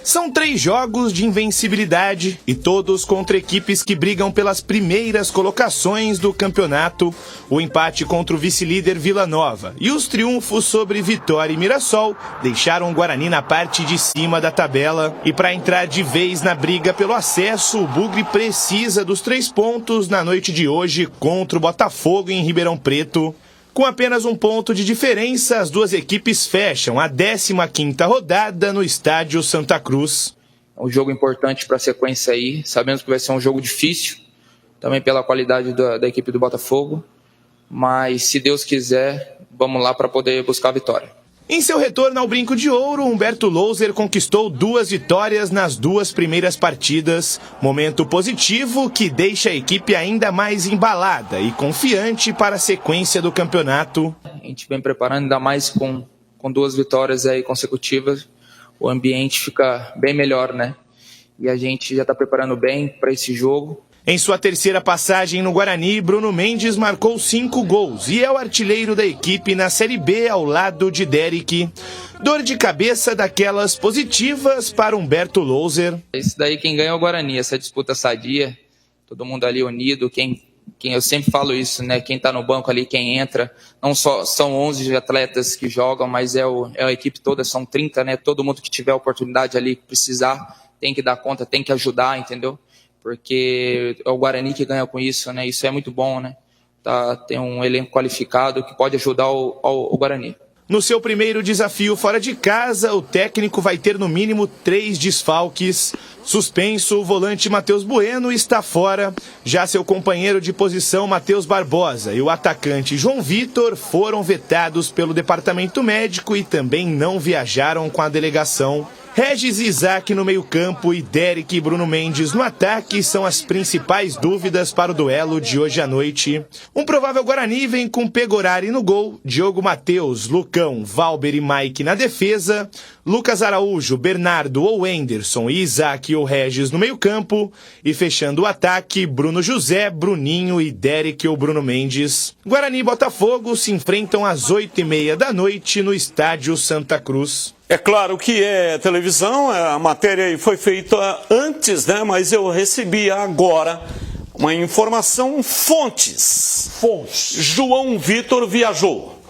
São 3 jogos de invencibilidade e todos contra equipes que brigam pelas primeiras colocações do campeonato. O empate contra o vice-líder Vila Nova e os triunfos sobre Vitória e Mirassol deixaram o Guarani na parte de cima da tabela. E para entrar de vez na briga pelo acesso, o Bugre precisa dos 3 pontos na noite de hoje contra o Botafogo em Ribeirão Preto. Com apenas 1 ponto de diferença, as duas equipes fecham a 15ª rodada no estádio Santa Cruz. É um jogo importante para a sequência aí, sabemos que vai ser um jogo difícil, também pela qualidade da equipe do Botafogo, mas se Deus quiser, vamos lá para poder buscar a vitória. Em seu retorno ao Brinco de Ouro, Humberto Louser conquistou 2 vitórias nas 2 primeiras partidas. Momento positivo que deixa a equipe ainda mais embalada e confiante para a sequência do campeonato. A gente vem preparando ainda mais com 2 vitórias aí consecutivas. O ambiente fica bem melhor, né? E a gente já está preparando bem para esse jogo. Em sua terceira passagem no Guarani, Bruno Mendes marcou 5 gols e é o artilheiro da equipe na Série B ao lado de Derek. Dor de cabeça daquelas positivas para Humberto Louser. Esse daí quem ganha é o Guarani, essa disputa sadia, todo mundo ali unido, quem eu sempre falo isso, né? Quem está no banco ali, quem entra, não só são 11 atletas que jogam, mas é a equipe toda, são 30, né? Todo mundo que tiver a oportunidade ali, que precisar, tem que dar conta, tem que ajudar, entendeu? Porque é o Guarani que ganha com isso, né? Isso é muito bom, né? Tem um elenco qualificado que pode ajudar o Guarani. No seu primeiro desafio fora de casa, o técnico vai ter no mínimo 3 desfalques. Suspenso, o volante Matheus Bueno está fora. Já seu companheiro de posição, Matheus Barbosa, e o atacante João Vitor foram vetados pelo departamento médico e também não viajaram com a delegação. Regis e Isaac no meio-campo e Derek e Bruno Mendes no ataque são as principais dúvidas para o duelo de hoje à noite. Um provável Guarani vem com Pegorari no gol, Diogo Matheus, Lucão, Valber e Mike na defesa, Lucas Araújo, Bernardo ou Enderson e Isaac ou Regis no meio-campo e fechando o ataque, Bruno José, Bruninho e Derek ou Bruno Mendes. Guarani e Botafogo se enfrentam às 8h30 da noite no estádio Santa Cruz. É claro que é televisão, a matéria aí foi feita antes, né? Mas eu recebi agora uma informação, fontes. João Vitor viajou,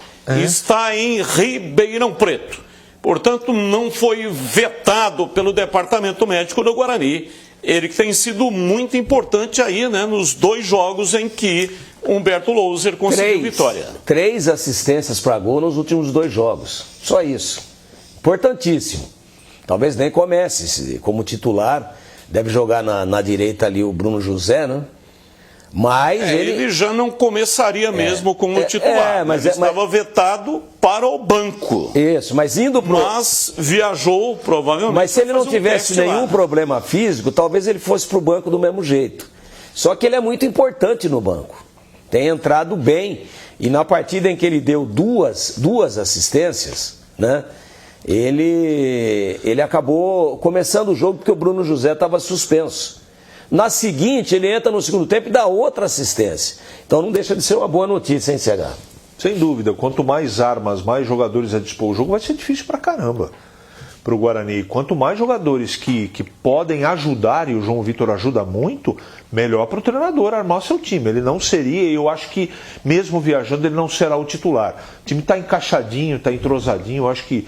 está em Ribeirão Preto. Portanto, não foi vetado pelo departamento médico do Guarani. Ele que tem sido muito importante aí, né? Nos 2 jogos em que Humberto Louser conseguiu vitória. 3 assistências para gol nos últimos 2 jogos. Só isso. Importantíssimo. Talvez nem comece como titular. Deve jogar na direita ali o Bruno José, né? Mas ele já não começaria mesmo como titular. Mas ele estava vetado para o banco. Isso, mas indo pro... Mas viajou provavelmente. Mas se ele não tivesse nenhum problema físico, talvez ele fosse para o banco do mesmo jeito. Só que ele é muito importante no banco. Tem entrado bem. E na partida em que ele deu duas assistências, né? Ele acabou começando o jogo porque o Bruno José estava suspenso. Na seguinte, ele entra no segundo tempo e dá outra assistência. Então não deixa de ser uma boa notícia, hein, CH? Sem dúvida, quanto mais armas, mais jogadores a dispor o jogo, vai ser difícil pra caramba para o Guarani. Quanto mais jogadores que podem ajudar, e o João Vitor ajuda muito, melhor para o treinador armar seu time. Ele não seria, eu acho que mesmo viajando, ele não será o titular. O time está encaixadinho, está entrosadinho, eu acho que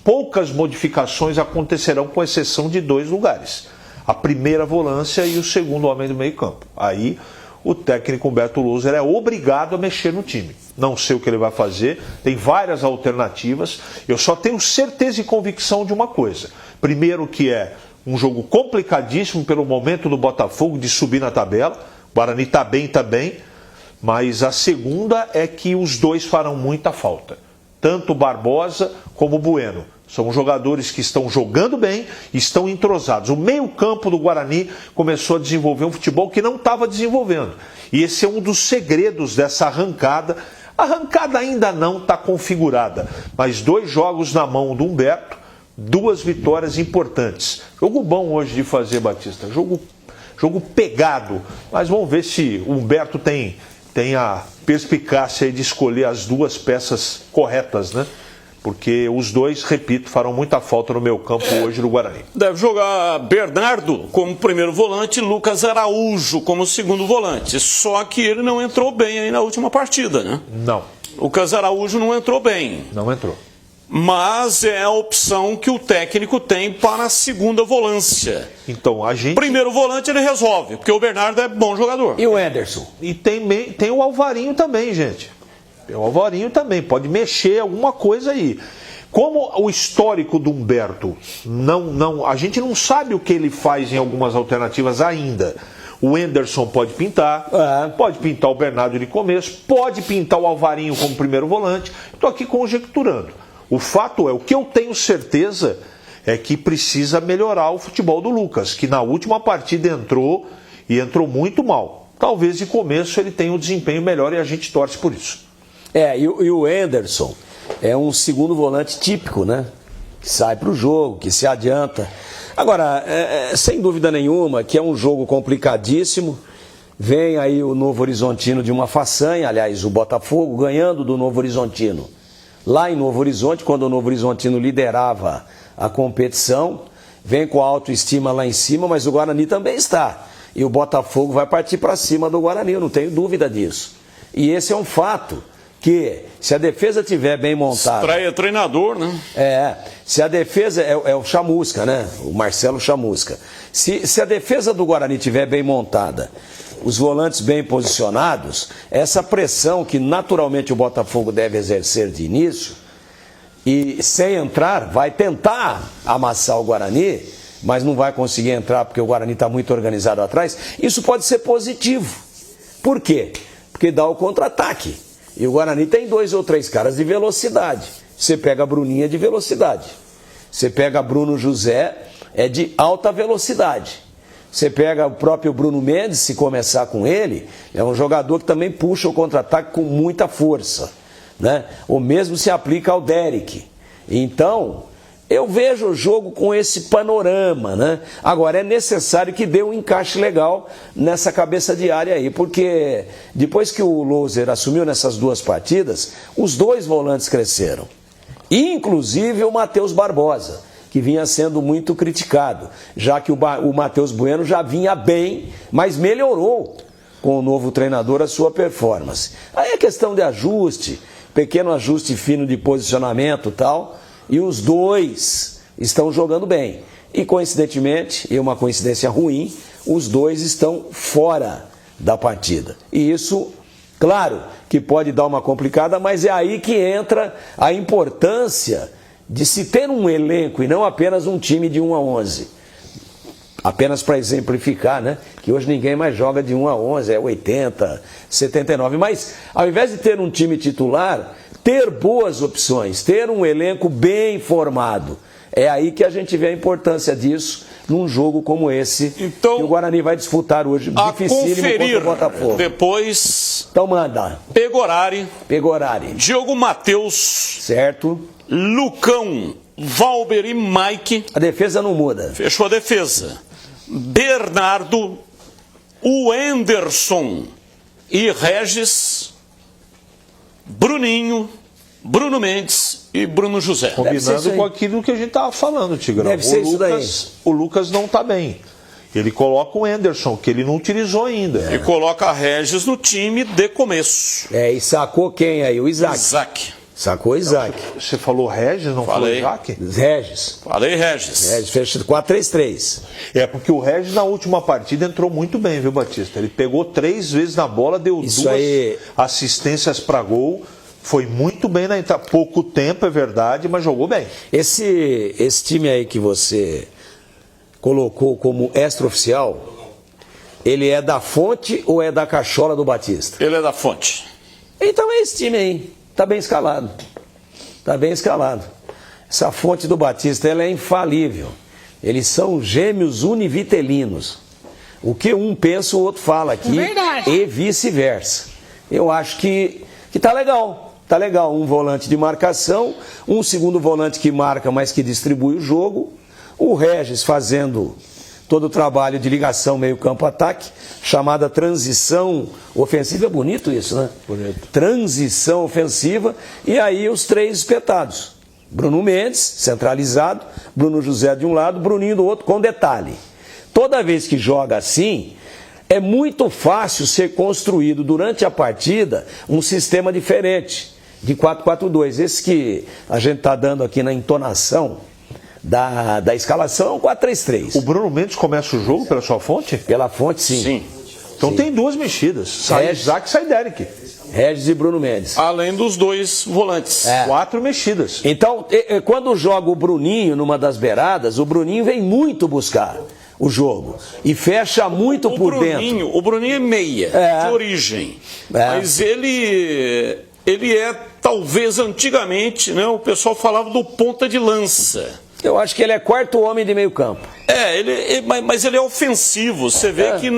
poucas modificações acontecerão, com exceção de 2 lugares. A primeira volância e o segundo homem do meio campo. Aí o técnico Humberto Louser é obrigado a mexer no time. Não sei o que ele vai fazer, tem várias alternativas. Eu só tenho certeza e convicção de uma coisa. Primeiro, que é um jogo complicadíssimo pelo momento do Botafogo de subir na tabela. O Guarani está bem, mas a segunda é que os 2 farão muita falta. Tanto o Barbosa como o Bueno. São jogadores que estão jogando bem e estão entrosados. O meio-campo do Guarani começou a desenvolver um futebol que não estava desenvolvendo. E esse é um dos segredos dessa arrancada. A arrancada ainda não está configurada, mas 2 jogos na mão do Humberto, 2 vitórias importantes. Jogo bom hoje de fazer, Batista. Jogo pegado. Mas vamos ver se o Humberto tem a perspicácia de escolher as 2 peças corretas, né? porque os dois, repito, farão muita falta no meu campo hoje no Guarani. Deve jogar Bernardo como primeiro volante e Lucas Araújo como segundo volante. Só que ele não entrou bem aí na última partida, né? Não. Lucas Araújo não entrou bem. Não entrou. Mas é a opção que o técnico tem para a segunda volância. Então, a gente... Primeiro volante ele resolve, porque o Bernardo é bom jogador. E o Anderson? E tem o Alvarinho também, gente. Tem o Alvarinho também, pode mexer alguma coisa aí. Como o histórico do Humberto, a gente não sabe o que ele faz em algumas alternativas ainda. O Anderson pode pintar o Bernardo de começo, pode pintar o Alvarinho como primeiro volante. Estou aqui conjecturando. O fato é, o que eu tenho certeza é que precisa melhorar o futebol do Lucas, que na última partida entrou muito mal. Talvez de começo ele tenha um desempenho melhor e a gente torce por isso. E o Anderson é um segundo volante típico, né? Que sai para o jogo, que se adianta. Agora, sem dúvida nenhuma, que é um jogo complicadíssimo. Vem aí o Novo Horizontino de uma façanha, aliás, o Botafogo ganhando do Novo Horizontino. Lá em Novo Horizonte, quando o Novo Horizontino liderava a competição, vem com a autoestima lá em cima, mas o Guarani também está. E o Botafogo vai partir para cima do Guarani, eu não tenho dúvida disso. E esse é um fato. Que se a defesa estiver bem montada... Estreia treinador, né? Se a defesa... É o Chamusca, né? O Marcelo Chamusca. Se a defesa do Guarani estiver bem montada, os volantes bem posicionados, essa pressão que naturalmente o Botafogo deve exercer de início, e sem entrar, vai tentar amassar o Guarani, mas não vai conseguir entrar porque o Guarani está muito organizado atrás, isso pode ser positivo. Por quê? Porque dá o contra-ataque. E o Guarani tem 2 ou 3 caras de velocidade. Você pega a Bruninha de velocidade. Você pega Bruno José, é de alta velocidade. Você pega o próprio Bruno Mendes, se começar com ele, é um jogador que também puxa o contra-ataque com muita força, né? O mesmo se aplica ao Derek. Então, eu vejo o jogo com esse panorama, né? Agora, é necessário que dê um encaixe legal nessa cabeça de área aí, porque depois que o Loser assumiu nessas 2 partidas, os 2 volantes cresceram. Inclusive o Matheus Barbosa, que vinha sendo muito criticado, já que o Matheus Bueno já vinha bem, mas melhorou com o novo treinador a sua performance. Aí é questão de ajuste, pequeno ajuste fino de posicionamento e tal, e os 2 estão jogando bem. E coincidentemente, e uma coincidência ruim, os 2 estão fora da partida. E isso, claro, que pode dar uma complicada, mas é aí que entra a importância de se ter um elenco e não apenas um time de 1 a 11. Apenas para exemplificar, né? Que hoje ninguém mais joga de 1 a 11, é 80, 79. Mas, ao invés de ter um time titular, ter boas opções, ter um elenco bem formado. É aí que a gente vê a importância disso num jogo como esse, então, que o Guarani vai disputar hoje, dificílimo contra o Botafogo. Depois, então manda. Pegorari, Diogo Matheus, certo? Lucão, Valber e Mike. A defesa não muda. Fechou a defesa. Bernardo, o Anderson e Regis, Bruninho, Bruno Mendes e Bruno José. Combinando com aquilo que a gente estava falando, Tigrão. Deve ser isso daí. O Lucas não está bem. Ele coloca o Anderson, que ele não utilizou ainda. E coloca Regis no time de começo. E sacou quem aí? O Isaac. Sacou o Isaac. Você falou Regis, não falou Isaac? Regis. Falei Regis. Regis, fecha 4-3-3. Porque o Regis na última partida entrou muito bem, viu, Batista? Ele pegou 3 vezes na bola, deu 2 assistências para gol. Foi muito bem na entrada. Pouco tempo, é verdade, mas jogou bem. Esse time aí que você colocou como extraoficial, ele é da Fonte ou é da Cachola do Batista? Ele é da Fonte. Então é esse time aí. Está bem escalado. Está bem escalado. Essa Fonte do Batista, ela é infalível. Eles são gêmeos univitelinos. O que um pensa, o outro fala aqui. Verdade. E vice-versa. Eu acho que tá legal. Tá legal. Um volante de marcação, um segundo volante que marca, mas que distribui o jogo. O Regis fazendo todo o trabalho de ligação meio-campo-ataque, chamada transição ofensiva. É bonito isso, né? Bonito. Transição ofensiva. E aí os 3 espetados. Bruno Mendes, centralizado, Bruno José de um lado, Bruninho do outro, com detalhe. Toda vez que joga assim, é muito fácil ser construído durante a partida um sistema diferente, de 4-4-2. Esse que a gente está dando aqui na entonação da escalação, 4-3-3. O Bruno Mendes começa o jogo pela sua fonte? Pela fonte, sim. Sim. Então tem duas mexidas. Sai Isaac e sai Derek. Regis e Bruno Mendes. Além dos dois volantes. 4 mexidas. Então, quando joga o Bruninho numa das beiradas, o Bruninho vem muito buscar o jogo e fecha muito por dentro. O Bruninho é meia, de origem. Mas ele é, talvez antigamente, né, o pessoal falava do ponta de lança. Eu acho que ele é quarto homem de meio campo. Mas ele é ofensivo. Você vê que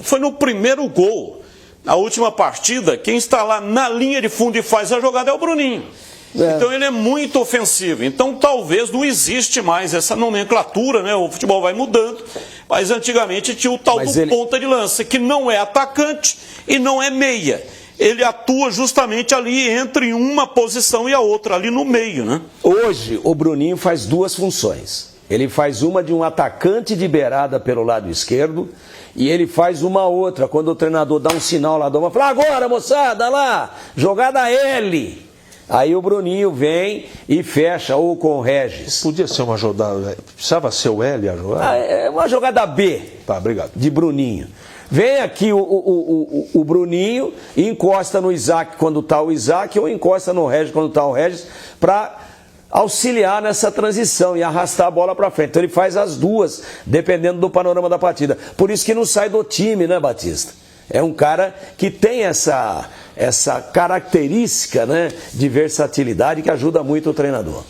foi no primeiro gol. Na última partida, quem está lá na linha de fundo e faz a jogada é o Bruninho. Então ele é muito ofensivo. Então talvez não existe mais essa nomenclatura, né? O futebol vai mudando. Mas antigamente tinha o tal ponta de lança, que não é atacante e não é meia. Ele atua justamente ali entre uma posição e a outra, ali no meio, né? Hoje o Bruninho faz duas funções. Ele faz uma de um atacante de beirada pelo lado esquerdo e ele faz uma outra, quando o treinador dá um sinal lá, fala, agora moçada, lá, jogada L. Aí o Bruninho vem e fecha, ou com o Regis. Podia ser uma jogada, precisava ser o L a jogada? É uma jogada B. Tá, obrigado. De Bruninho. Vem aqui o Bruninho e encosta no Isaac quando está o Isaac, ou encosta no Regis quando está o Regis, para auxiliar nessa transição e arrastar a bola para frente. Então ele faz as duas, dependendo do panorama da partida. Por isso que não sai do time, né, Batista? É um cara que tem essa característica, né, de versatilidade que ajuda muito o treinador.